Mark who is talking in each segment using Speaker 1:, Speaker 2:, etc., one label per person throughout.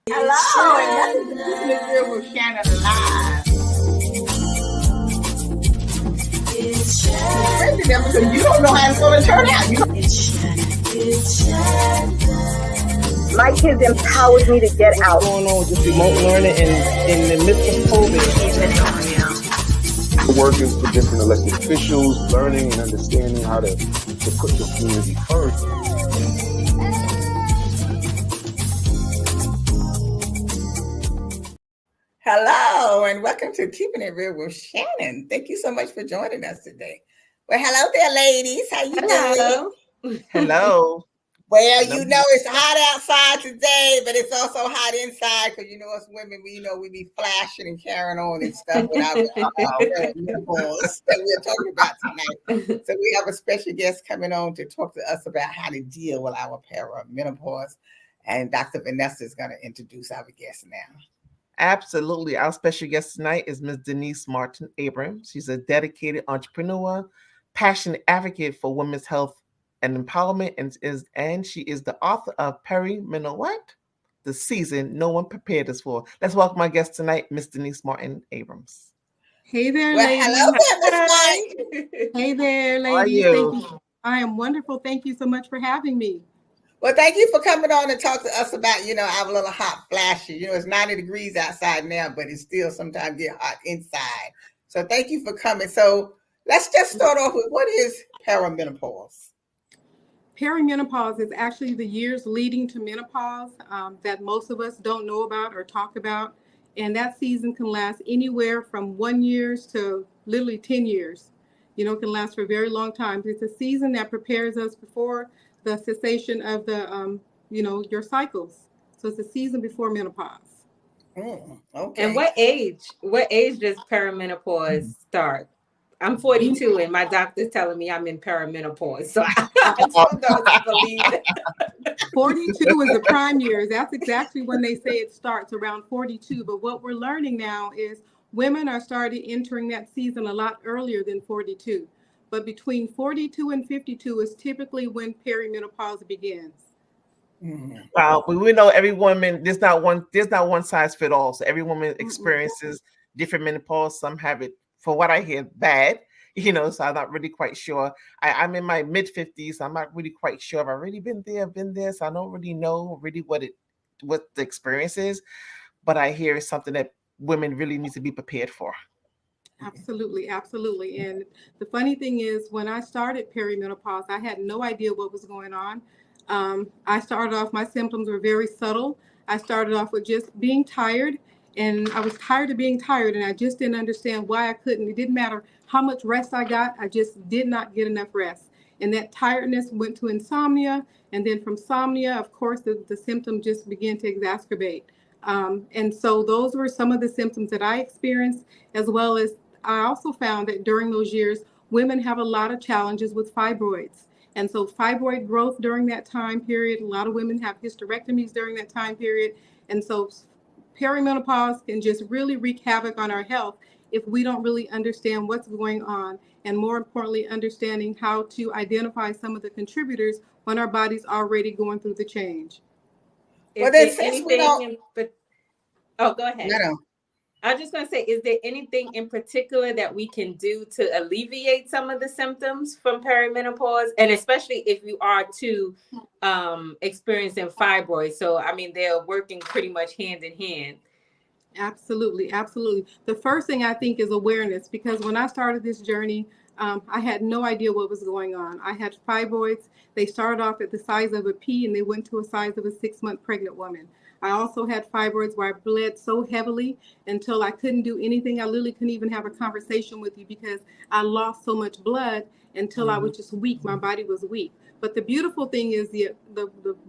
Speaker 1: Hello, and welcome to Keeping It Real with Shannon Live. Because you don't know how it's going to turn out.
Speaker 2: My kids empowered me to get out.
Speaker 3: What's going on with this remote learning and in the midst of COVID?
Speaker 4: Working for different elected officials, learning and understanding how to put the community first.
Speaker 1: Hello, and welcome to Keeping It Real with Shannon. Thank you so much for joining us today. Well, hello there, ladies. How you doing?
Speaker 3: Hello.
Speaker 1: Well, you know it's hot outside today, but it's also hot inside because you know us women, we be flashing and carrying on and stuff without menopause that we're talking about tonight. So we have a special guest coming on to talk to us about how to deal with our perimenopause, and Dr. Vanessa is going to introduce our guest now.
Speaker 3: Absolutely. Our special guest tonight is Ms. Denise Martin Abrams. She's a dedicated entrepreneur, passionate advocate for women's health and empowerment, and she is the author of Perimenopause, the season no one prepared us for. Let's welcome my guest tonight, Ms. Denise Martin Abrams.
Speaker 5: Hey there, ladies. Hey there, ladies.
Speaker 3: How are you?
Speaker 5: Thank you. I am wonderful. Thank you so much for having me.
Speaker 1: Well, thank you for coming on and talk to us about, our little hot flashes. It's 90 degrees outside now, but it still sometimes get hot inside. So thank you for coming. So let's just start off with, what is perimenopause?
Speaker 5: Perimenopause is actually the years leading to menopause that most of us don't know about or talk about. And that season can last anywhere from 1 year to literally 10 years. It can last for a very long time. It's a season that prepares us before the cessation of the, your cycles. So it's a season before menopause.
Speaker 6: Okay. And what age does perimenopause start? I'm 42 and my doctor's telling me I'm in perimenopause. So I don't know if I believe it.
Speaker 5: 42 is the prime years. That's exactly when they say it starts, around 42. But what we're learning now is women are starting entering that season a lot earlier than 42. But between 42 and 52 is typically when perimenopause begins.
Speaker 3: Wow, we know every woman, there's not one size fit all. So every woman experiences different menopause. Some have it, for what I hear, bad, so I'm not really quite sure. I'm in my mid 50s. So I'm not really quite sure if I've really been there. So I don't really know really what the experience is, but I hear it's something that women really need to be prepared for.
Speaker 5: Absolutely. Absolutely. And the funny thing is, when I started perimenopause, I had no idea what was going on. I started off, my symptoms were very subtle. I started off with just being tired, and I was tired of being tired, and I just didn't understand why I couldn't. It didn't matter how much rest I got. I just did not get enough rest. And that tiredness went to insomnia. And then from insomnia, of course, the symptom just began to exacerbate. And so those were some of the symptoms that I experienced, as well as I also found that during those years, women have a lot of challenges with fibroids. And so fibroid growth during that time period, a lot of women have hysterectomies during that time period. And so perimenopause can just really wreak havoc on our health if we don't really understand what's going on, and more importantly, understanding how to identify some of the contributors when our body's already going through the change.
Speaker 6: Well, then, since we don't... Oh, go ahead.
Speaker 1: No.
Speaker 6: I was just going to say, is there anything in particular that we can do to alleviate some of the symptoms from perimenopause? And especially if you are experiencing fibroids. So, they're working pretty much hand in hand.
Speaker 5: Absolutely. Absolutely. The first thing I think is awareness, because when I started this journey, I had no idea what was going on. I had fibroids. They started off at the size of a pea and they went to a size of a 6-month pregnant woman. I also had fibroids where I bled so heavily until I couldn't do anything. I literally couldn't even have a conversation with you because I lost so much blood until I was just weak. My body was weak. But the beautiful thing is the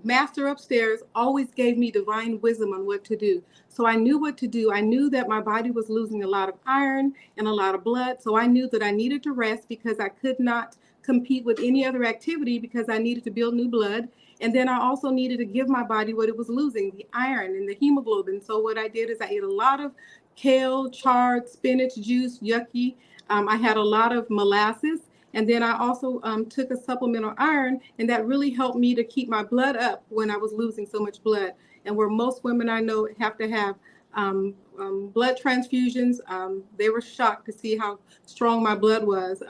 Speaker 5: master upstairs always gave me divine wisdom on what to do. So I knew what to do. I knew that my body was losing a lot of iron and a lot of blood. So I knew that I needed to rest because I could not compete with any other activity because I needed to build new blood. And then I also needed to give my body what it was losing, the iron and the hemoglobin. So what I did is I ate a lot of kale, chard, spinach juice, yucky. I had a lot of molasses. And then I also took a supplement of iron, and that really helped me to keep my blood up when I was losing so much blood. and where most women I know have to have blood transfusions. They were shocked to see how strong my blood was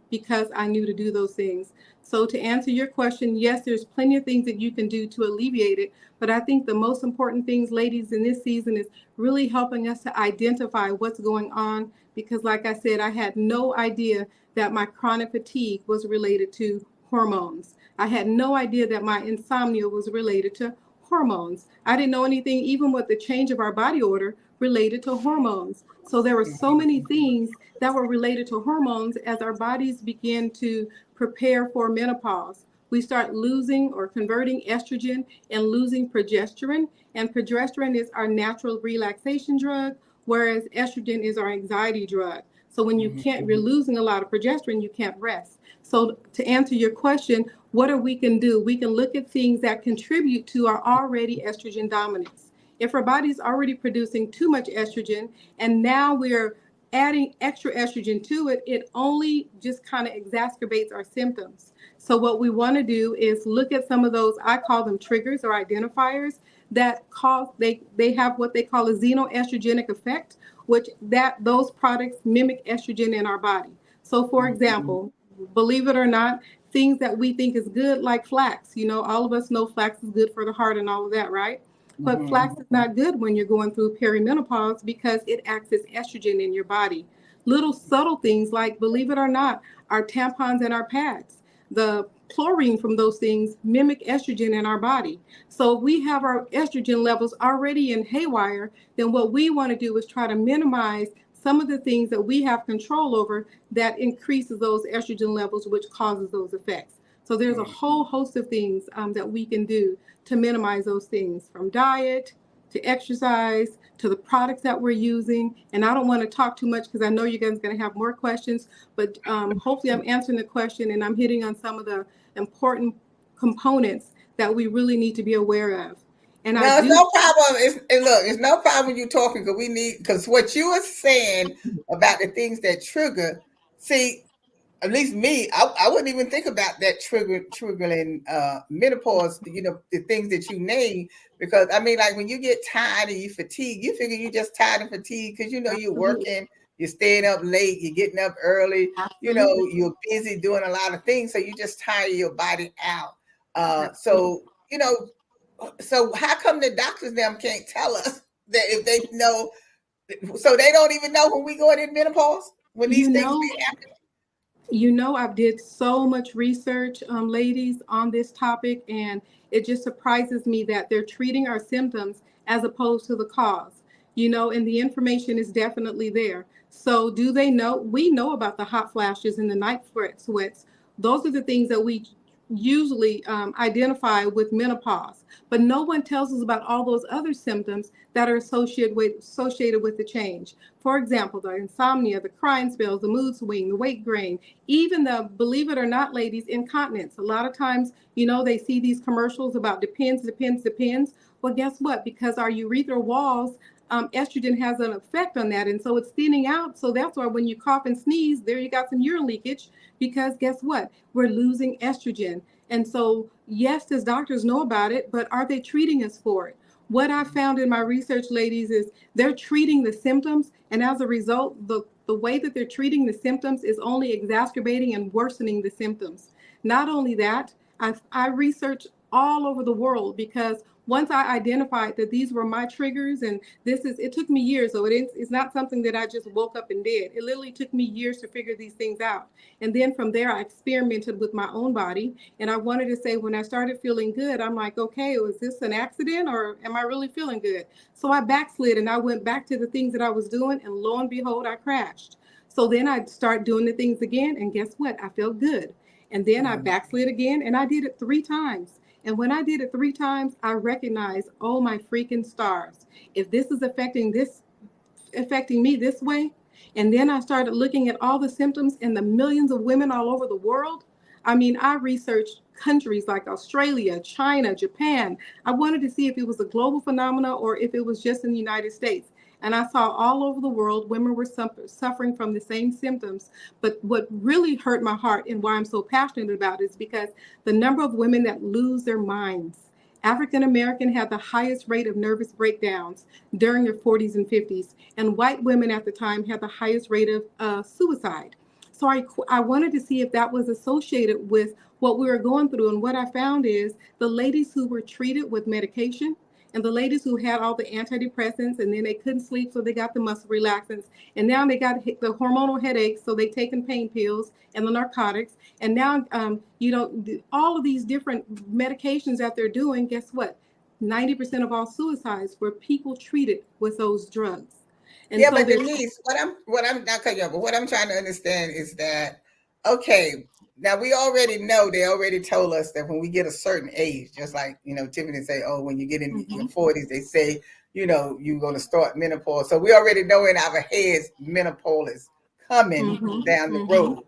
Speaker 5: because I knew to do those things. So to answer your question, yes, there's plenty of things that you can do to alleviate it. But I think the most important things, ladies, in this season is really helping us to identify what's going on. Because like I said, I had no idea that my chronic fatigue was related to hormones. I had no idea that my insomnia was related to hormones. I didn't know anything, even with the change of our body odor, related to hormones. So there were so many things that were related to hormones as our bodies begin to prepare for menopause. We start losing or converting estrogen and losing progesterone. And progesterone is our natural relaxation drug, whereas estrogen is our anxiety drug. So when you're losing a lot of progesterone, you can't rest. So to answer your question, what we can do? We can look at things that contribute to our already estrogen dominance. If our body's already producing too much estrogen and now we're adding extra estrogen to it, it only just kind of exacerbates our symptoms. So what we want to do is look at some of those, I call them triggers or identifiers that cause, they have what they call a xenoestrogenic effect, which those products mimic estrogen in our body. So for example, believe it or not, things that we think is good, like flax, all of us know flax is good for the heart and all of that, right? But flax is not good when you're going through perimenopause because it acts as estrogen in your body. Little subtle things like, believe it or not, our tampons and our pads, the chlorine from those things mimic estrogen in our body. So if we have our estrogen levels already in haywire, then what we want to do is try to minimize some of the things that we have control over that increases those estrogen levels, which causes those effects. So there's a whole host of things that we can do to minimize those things, from diet to exercise to the products that we're using. And I don't want to talk too much because I know you guys are going to have more questions, but hopefully I'm answering the question and I'm hitting on some of the important components that we really need to be aware of. And
Speaker 1: no, it's no problem. It's no problem you talking because what you were saying about the things that trigger, see, at least me, I wouldn't even think about that triggering menopause, the things that you name, because I mean, like when you get tired and you fatigue, you figure you're just tired and fatigued because you're working, you're staying up late, you're getting up early, you're busy doing a lot of things, so you just tire your body out. So how come the doctors can't tell us that if they know, so they don't even know when we going in menopause, when these things be happening?
Speaker 5: I've did so much research, ladies, on this topic, and it just surprises me that they're treating our symptoms as opposed to the cause, and the information is definitely there. So do they know? We know about the hot flashes and the night sweats. Those are the things that we usually identify with menopause, but no one tells us about all those other symptoms that are associated with the change. For example, the insomnia, the crying spells, the mood swing, the weight gain, even the, believe it or not, ladies, incontinence. A lot of times, they see these commercials about depends. Well, guess what? Because our urethral walls, estrogen has an effect on that, and so it's thinning out. So that's why when you cough and sneeze, there you got some urine leakage, because guess what? We're losing estrogen. And so yes, does doctors know about it, but are they treating us for it? What I found in my research, ladies, is they're treating the symptoms, and as a result, the way that they're treating the symptoms is only exacerbating and worsening the symptoms. Not only that, I researched all over the world, because once I identified that these were my triggers, and it took me years, so it's not something that I just woke up and did. It literally took me years to figure these things out. And then from there, I experimented with my own body. And I wanted to say, when I started feeling good, I'm like, okay, was this an accident or am I really feeling good? So I backslid and I went back to the things that I was doing, and lo and behold, I crashed. So then I'd start doing the things again, and guess what? I felt good. And then I backslid again, and I did it 3 times. And when I did it 3 times, I recognized, oh my freaking stars, if this is affecting me this way. And then I started looking at all the symptoms and the millions of women all over the world. I mean, I researched countries like Australia, China, Japan. I wanted to see if it was a global phenomena or if it was just in the United States. And I saw all over the world, women were suffering from the same symptoms. But what really hurt my heart, and why I'm so passionate about it, is because the number of women that lose their minds African American had the highest rate of nervous breakdowns during their 40s and 50s, and white women at the time had the highest rate of suicide. So I wanted to see if that was associated with what we were going through. And what I found is the ladies who were treated with medication and the ladies who had all the antidepressants and then they couldn't sleep, so they got the muscle relaxants. And now they got the hormonal headaches, so they taking pain pills and the narcotics. And now, all of these different medications that they're doing, guess what? 90% of all suicides were people treated with those drugs.
Speaker 1: And yeah, so but Denise, what I'm not cutting you off, but what I'm trying to understand is that, okay, now we already know, they already told us that when we get a certain age, just like, Tiffany say, oh, when you get in your 40s, they say, you're going to start menopause. So we already know in our heads, menopause is coming down the road.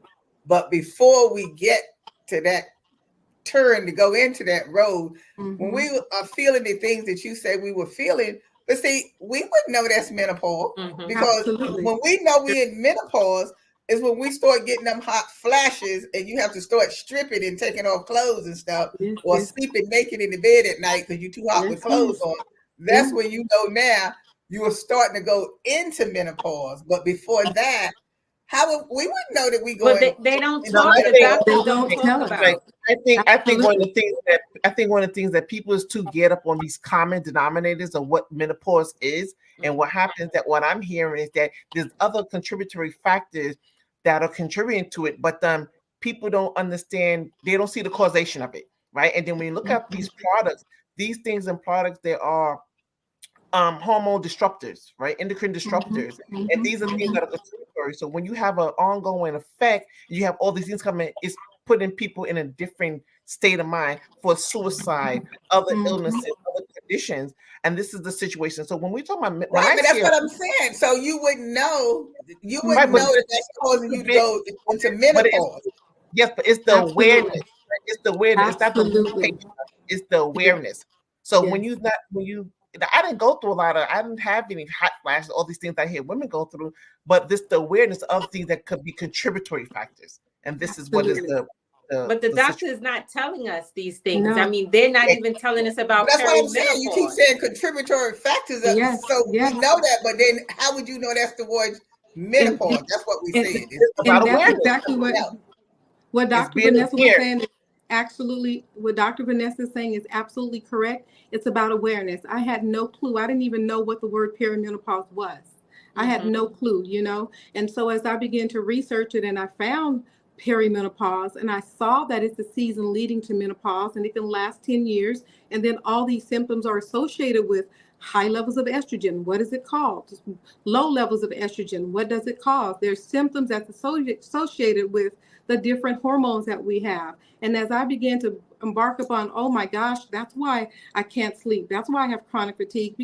Speaker 1: But before we get to that turn to go into that road, when we are feeling the things that you say we were feeling, but see, we wouldn't know that's menopause because when we know we're in menopause is when we start getting them hot flashes and you have to start stripping and taking off clothes and stuff, or sleeping naked in the bed at night because you're too hot with clothes on. That's when you know now you are starting to go into menopause. But before that, we wouldn't know that we going.
Speaker 6: But they don't talk about. They don't talk about.
Speaker 3: I think one of the things that people is too get up on these common denominators of what menopause is, and what happens that what I'm hearing is that there's other contributory factors that are contributing to it, but people don't understand. They don't see the causation of it, right? And then when you look at these products, these things and products, they are hormone disruptors, right? Endocrine disruptors, and these are things that are contributory. So when you have an ongoing effect, you have all these things coming. It's putting people in a different state of mind for suicide, other illnesses, other conditions, and this is the situation. So when we talk about,
Speaker 1: but that's what I'm saying. So you wouldn't know. You wouldn't know that that's causing you to go into menopause.
Speaker 3: Yes, but it's the awareness. Right? It's the awareness. It's not the medication. It's the awareness. So when I didn't go through I didn't have any hot flashes, all these things I hear women go through, but this the awareness of things that could be contributory factors. And this is what is
Speaker 6: but the doctor is not telling us these things. No. I mean, they're not even telling us about.
Speaker 1: That's what I'm saying. You keep saying contributory factors. We know that, but then how would you know that's the word menopause? That's what we said.
Speaker 5: And that's exactly what Dr. Vanessa was saying. Absolutely, what Dr. Vanessa is saying is absolutely correct. It's about awareness. I had no clue. I didn't even know what the word perimenopause was. I had no clue, And so as I began to research it and I found perimenopause and I saw that it's the season leading to menopause and it can last 10 years. And then all these symptoms are associated with high levels of estrogen. What is it called? Low levels of estrogen. What does it cause? There's symptoms that's associated with the different hormones that we have. And as I began to embark upon, oh my gosh, that's why I can't sleep. That's why I have chronic fatigue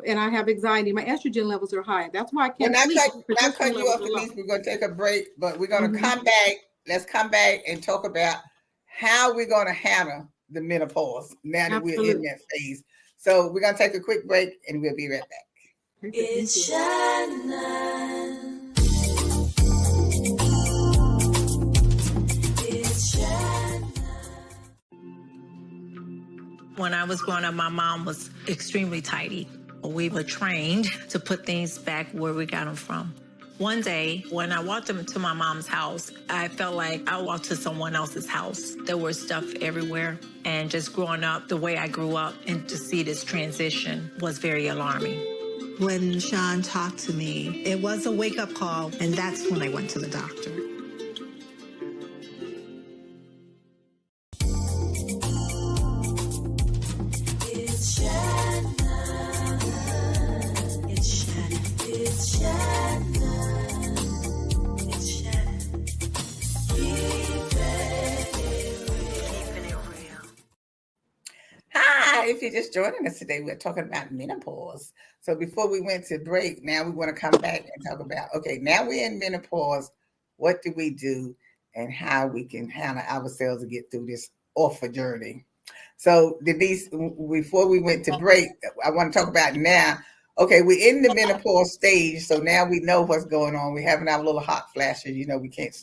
Speaker 5: and I have anxiety. My estrogen levels are high. That's why I can't sleep.
Speaker 1: Not cut you off, Denise. We're going to take a break, but we're going to come back. Let's come back and talk about how we're going to handle the menopause now that we're in that phase. So we're going to take a quick break and we'll be right back.
Speaker 7: It's Shannon.
Speaker 8: When I was growing up, my mom was extremely tidy. We were trained to put things back where we got them from. One day, when I walked into my mom's house, I felt like I walked to someone else's house. There was stuff everywhere. And just growing up the way I grew up and to see this transition was very alarming.
Speaker 9: When Sean talked to me, it was a wake-up call, and that's when I went to the doctor.
Speaker 1: If you're just joining us today, we're talking about menopause. So before we went to break, now we want to come back and talk about, okay, now we're in menopause. What do we do and how we can handle ourselves to get through this awful journey? So Denise, before we went to break, I want to talk about now, okay, we're in the menopause stage. So now we know what's going on. We're having our little hot flashes. We can't,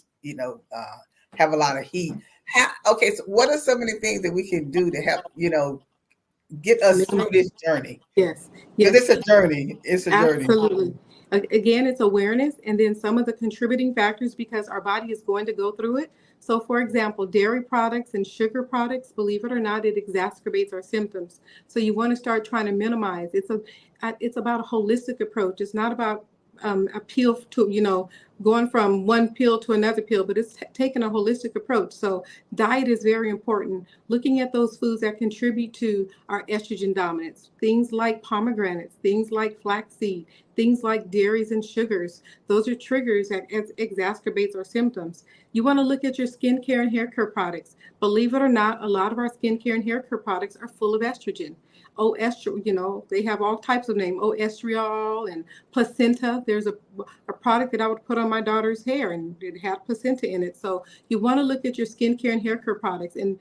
Speaker 1: have a lot of heat. Okay, so what are some of the things that we can do to help, get us through this journey.
Speaker 5: Yes.
Speaker 1: Yes. It's a journey. It's a journey.
Speaker 5: Absolutely. Again, it's awareness and then some of the contributing factors because our body is going to go through it. So for example, dairy products and sugar products, believe it or not, it exacerbates our symptoms. So you want to start trying to minimize. It's about a holistic approach. It's not about a pill to, going from one pill to another pill, but it's taking a holistic approach. So diet is very important. Looking at those foods that contribute to our estrogen dominance, things like pomegranates, things like flaxseed, things like dairies and sugars. Those are triggers that exacerbates our symptoms. You want to look at your skincare and hair care products. Believe it or not, a lot of our skincare and hair care products are full of estrogen. They have all types of names, estriol and placenta. There's a product that I would put on my daughter's hair and it had placenta in it. So you want to look at your skincare and hair care products and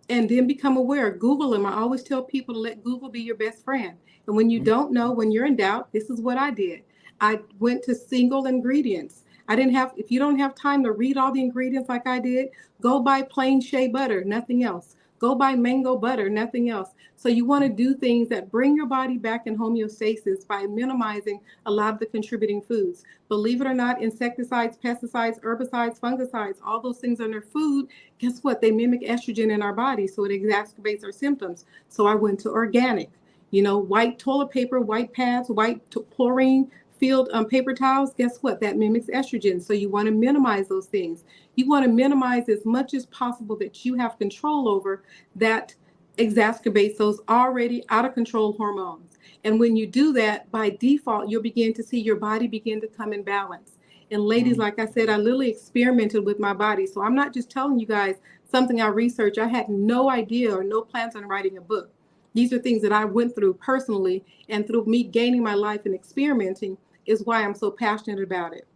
Speaker 5: then become aware. Google them. I always tell people to let Google be your best friend. And when you don't know, when you're in doubt, this is what I did. I went to single ingredients. If you don't have time to read all the ingredients like I did, go buy plain shea butter, nothing else. Go buy mango butter, nothing else. So you want to do things that bring your body back in homeostasis by minimizing a lot of the contributing foods. Believe it or not, insecticides, pesticides, herbicides, fungicides, all those things in our food, guess what? They mimic estrogen in our body, so it exacerbates our symptoms. So I went to organic, white toilet paper, white pads, white chlorine filled paper towels. Guess what? That mimics estrogen. So you want to minimize those things. You want to minimize as much as possible that you have control over that exacerbates those already out of control hormones. And when you do that, by default, you'll begin to see your body begin to come in balance. And ladies, like I said, I literally experimented with my body. So I'm not just telling you guys something I researched. I had no idea or no plans on writing a book. These are things that I went through personally, and through me gaining my life and experimenting is why I'm so passionate about it.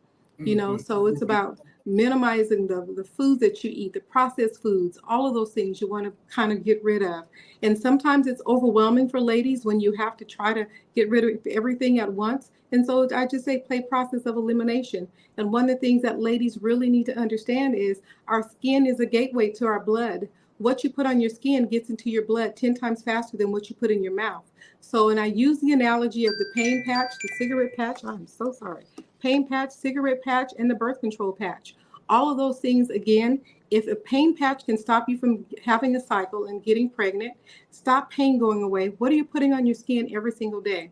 Speaker 5: So it's about minimizing the foods that you eat, the processed foods, all of those things you want to kind of get rid of. And sometimes it's overwhelming for ladies when you have to try to get rid of everything at once. And so I just say play process of elimination. And one of the things that ladies really need to understand is our skin is a gateway to our blood. What you put on your skin gets into your blood 10 times faster than what you put in your mouth. So, and I use the analogy of the pain patch, the cigarette patch. I'm so sorry. Pain patch, cigarette patch, and the birth control patch. All of those things, again, if a pain patch can stop you from having a cycle and getting pregnant, stop pain going away. What are you putting on your skin every single day?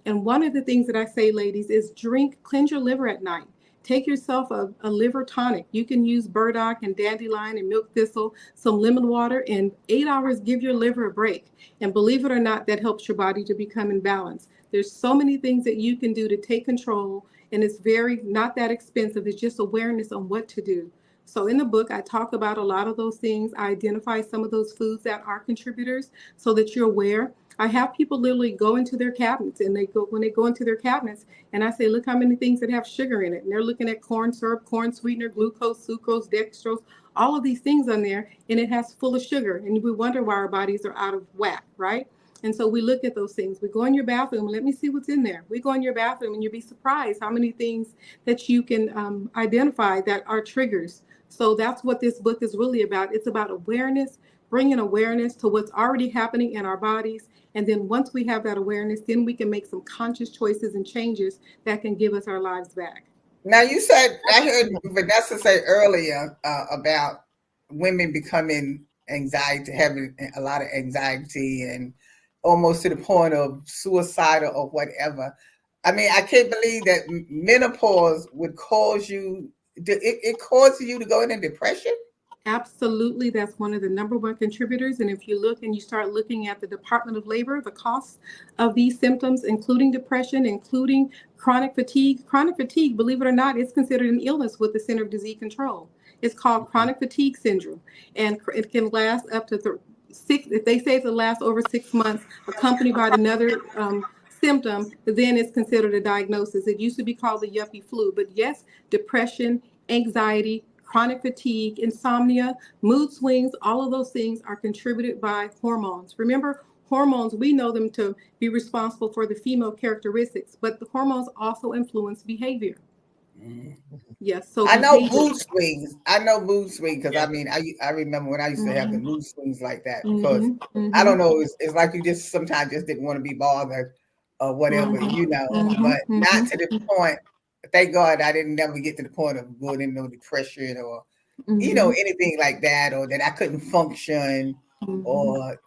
Speaker 5: And one of the things that I say, ladies, is cleanse your liver at night. Take yourself a liver tonic. You can use burdock and dandelion and milk thistle, some lemon water, in 8 hours, give your liver a break. And believe it or not, that helps your body to become in balance. There's so many things that you can do to take control, and it's not that expensive. It's just awareness on what to do. So in the book, I talk about a lot of those things. I identify some of those foods that are contributors so that you're aware. I have people literally go into their cabinets, and when they go into their cabinets, and I say, look how many things that have sugar in it. And they're looking at corn syrup, corn sweetener, glucose, sucrose, dextrose, all of these things on there, and it has full of sugar. And we wonder why our bodies are out of whack, right? And so we look at those things. We go in your bathroom, let me see what's in there. We go in your bathroom and you'll be surprised how many things that you can identify that are triggers. So that's what this book is really about. It's about awareness, bringing awareness to what's already happening in our bodies. And then once we have that awareness, then we can make some conscious choices and changes that can give us our lives back.
Speaker 1: Now, you said, I heard Vanessa say earlier about women becoming having a lot of anxiety and almost to the point of suicidal or whatever. I mean, I can't believe that menopause would cause you, it causes you to go into depression?
Speaker 5: Absolutely. That's one of the number one contributors. And if you look and you start looking at the Department of Labor, the costs of these symptoms, including depression, including chronic fatigue, believe it or not, is considered an illness with the Center of Disease Control. It's called chronic fatigue syndrome. And it can last up to if they say it lasts over 6 months, accompanied by another symptom, then it's considered a diagnosis. It used to be called the yuppie flu. But yes, depression, anxiety, chronic fatigue, insomnia, mood swings, all of those things are contributed by hormones. Remember, hormones, we know them to be responsible for the female characteristics, but the hormones also influence behavior. Yes. So
Speaker 1: I know
Speaker 5: behavior.
Speaker 1: mood swings. I know mood swings because I mean, I remember when I used to have the mood swings like that because I don't know, it's like you just sometimes just didn't want to be bothered or whatever, you know, but not to the point. Thank God I didn't never get to the point of going into no depression or you know anything like that, or that I couldn't function, or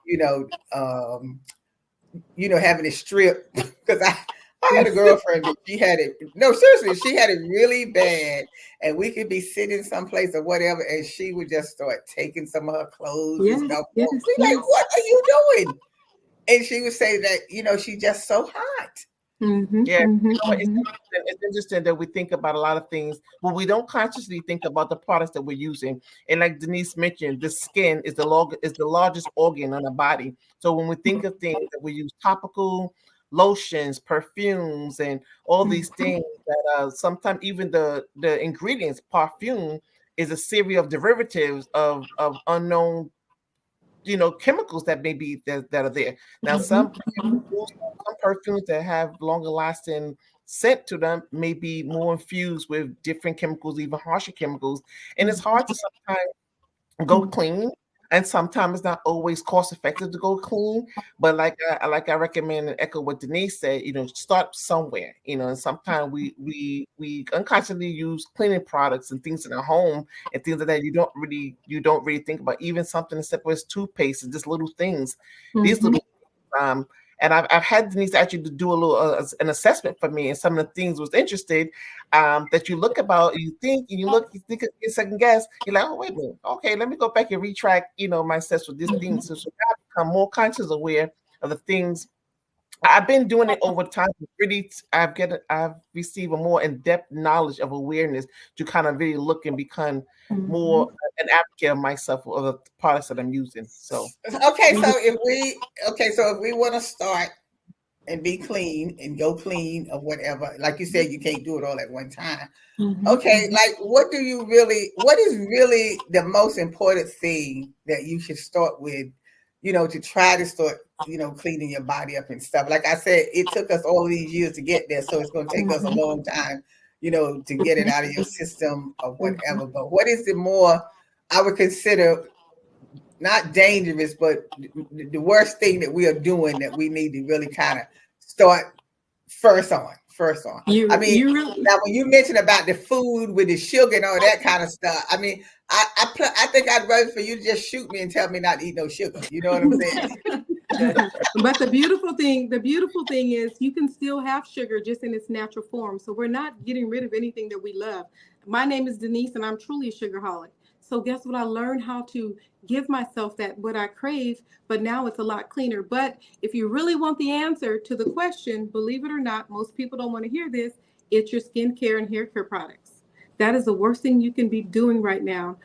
Speaker 1: having a strip because I had a girlfriend that she had it. No, seriously, she had it really bad, and we could be sitting someplace or whatever, and she would just start taking some of her clothes and stuff.
Speaker 5: Yes,
Speaker 1: We like, what are you doing? And she would say that she's just so hot.
Speaker 3: Yeah, it's interesting that we think about a lot of things, but we don't consciously think about the products that we're using. And like Denise mentioned, the skin is the largest organ on the body. So when we think of things that we use, topical lotions, perfumes, and all these things that sometimes even the ingredients, perfume is a series of derivatives of unknown chemicals that may be that are there. Now some perfumes that have longer lasting scent to them may be more infused with different chemicals, even harsher chemicals, and it's hard to sometimes go clean, and sometimes it's not always cost effective to go clean. But like I recommend and echo what Denise said, start somewhere, and sometimes we unconsciously use cleaning products and things in our home and things like that you don't really think about, even something as simple as toothpaste and just little things. These little and I've had Denise actually to do a little an assessment for me, and some of the things was interested that you look about, you think, and you think you second guess. You're like, oh wait a minute, okay, let me go back and retract, my steps with this thing. So now I become more conscious, aware of the things. I've been doing it over time. Really, I've received a more in-depth knowledge of awareness to kind of really look and become more an advocate of myself or the products that I'm using. So
Speaker 1: okay, so if we want to start and be clean and go clean or whatever, like you said, you can't do it all at one time. Okay, like what is really the most important thing that you should start with, to try to start, cleaning your body up and stuff. Like I said, it took us all these years to get there, so it's going to take us a long time, to get it out of your system or whatever. But what is the more I would consider not dangerous, but the worst thing that we are doing that we need to really kind of start first on. Now when you mentioned about the food with the sugar and all that kind of stuff, I mean, I think I'd rather for you to just shoot me and tell me not to eat no sugar. You know what I'm saying?
Speaker 5: But the beautiful thing is you can still have sugar just in its natural form. So we're not getting rid of anything that we love. My name is Denise, and I'm truly a sugarholic. So guess what? I learned how to give myself what I crave, but now it's a lot cleaner. But if you really want the answer to the question, believe it or not, most people don't want to hear this. It's your skincare and hair care products. That is the worst thing you can be doing right now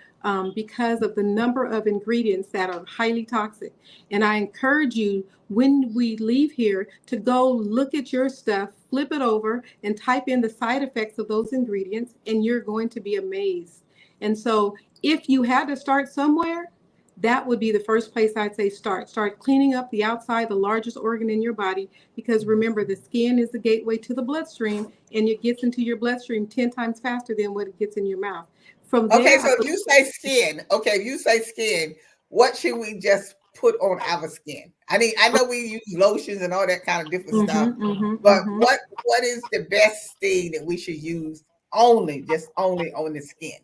Speaker 5: because of the number of ingredients that are highly toxic. And I encourage you, when we leave here, to go look at your stuff, flip it over, and type in the side effects of those ingredients, and you're going to be amazed. And so if you had to start somewhere, that would be the first place I'd say start. Start cleaning up the outside, the largest organ in your body, because remember, the skin is the gateway to the bloodstream, and it gets into your bloodstream 10 times faster than what it gets in your mouth. From there,
Speaker 1: okay, so if you say skin, what should we just put on our skin? I mean, I know we use lotions and all that kind of different stuff, but what is the best thing that we should use only on the skin?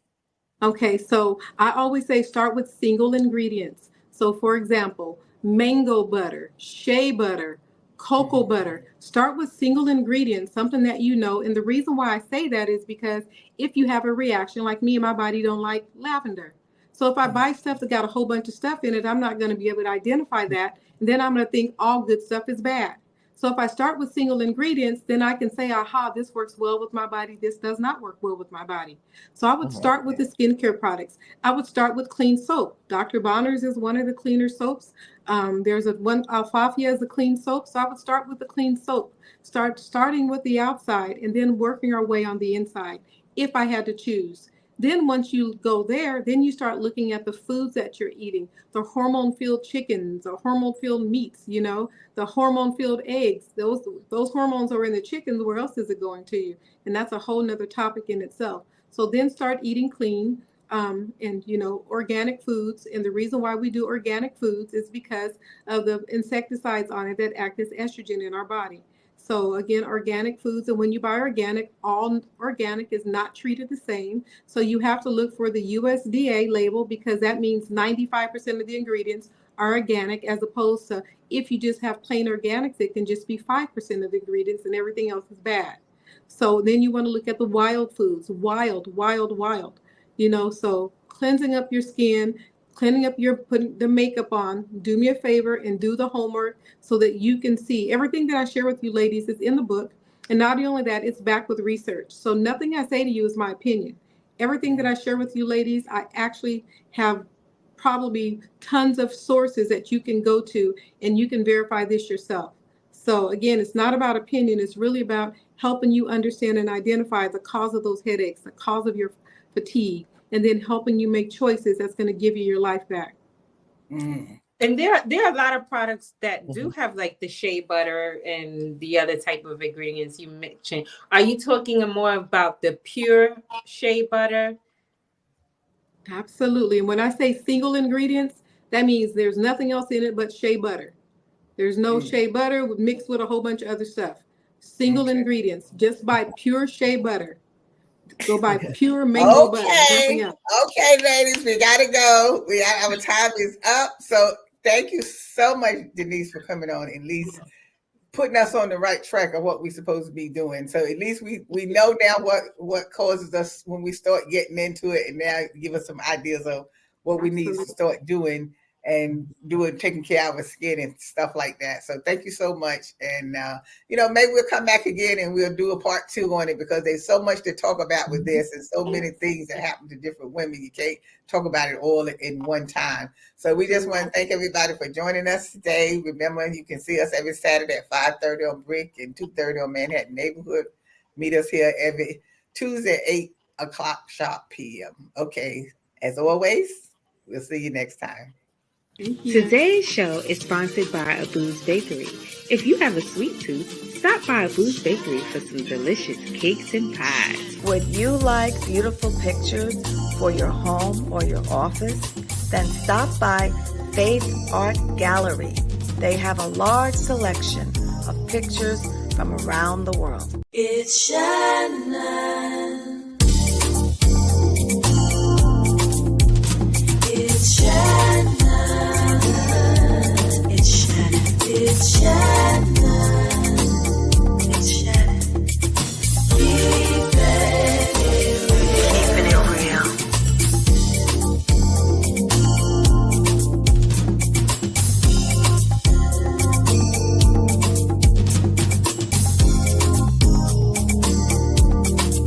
Speaker 5: Okay, so I always say start with single ingredients. So for example, mango butter, shea butter, cocoa butter. Start with single ingredients, something that you know. And the reason why I say that is because if you have a reaction, like me, my body don't like lavender. So if I buy stuff that got a whole bunch of stuff in it, I'm not going to be able to identify that. And then I'm going to think all good stuff is bad. So if I start with single ingredients, then I can say, aha, this works well with my body. This does not work well with my body. So I would start with the skincare products. I would start with clean soap. Dr. Bonner's is one of the cleaner soaps. There's one, Alfafia is a clean soap. So I would start with the clean soap. Starting with the outside and then working our way on the inside, if I had to choose. Then once you go there, then you start looking at the foods that you're eating, the hormone-filled chickens, the hormone-filled meats, you know, the hormone-filled eggs. Those hormones are in the chickens. Where else is it going to you? And that's a whole nother topic in itself. So then start eating clean, and, you know, organic foods. And the reason why we do organic foods is because of the insecticides on it that act as estrogen in our body. So again, organic foods. And when you buy organic, all organic is not treated the same. So you have to look for the USDA label, because that means 95% of the ingredients are organic, as opposed to if you just have plain organics, it can just be 5% of the ingredients and everything else is bad. So then you want to look at the wild foods, wild, you know, so cleansing up your skin, cleaning up your, putting the makeup on. Do me a favor and do the homework so that you can see everything that I share with you ladies is in the book. And not only that, it's backed with research. So nothing I say to you is my opinion. Everything that I share with you ladies, I actually have probably tons of sources that you can go to and you can verify this yourself. So again, it's not about opinion. It's really about helping you understand and identify the cause of those headaches, the cause of your fatigue, and then helping you make choices that's going to give you your life back.
Speaker 6: And there are a lot of products that do have like the shea butter and the other type of ingredients you mentioned. Are you talking more about the pure shea butter?
Speaker 5: Absolutely. And when I say single ingredients, that means there's nothing else in it but shea butter. There's no shea butter mixed with a whole bunch of other stuff. Single ingredients. Just buy pure shea butter. Go buy pure mango butter. Nothing else.
Speaker 1: Okay, ladies, we gotta go. Our time is up. So thank you so much, Denise, for coming on, at least putting us on the right track of what we're supposed to be doing. So at least we know now what causes us when we start getting into it, and now give us some ideas of what we need to start doing and taking care of our skin and stuff like that. So thank you so much. And, maybe we'll come back again and we'll do a part 2 on it, because there's so much to talk about with this and so many things that happen to different women. You can't talk about it all in one time. So we just want to thank everybody for joining us today. Remember, you can see us every Saturday at 5:30 on Brick and 2:30 on Manhattan Neighborhood. Meet us here every Tuesday at 8 o'clock sharp p.m. Okay. As always, we'll see you next time.
Speaker 10: Today's show is sponsored by Abu's Bakery. If you have a sweet tooth, stop by Abu's Bakery for some delicious cakes and pies.
Speaker 11: Would you like beautiful pictures for your home or your office? Then stop by Faith Art Gallery. They have a large selection of pictures from around the world.
Speaker 7: It's Shannon.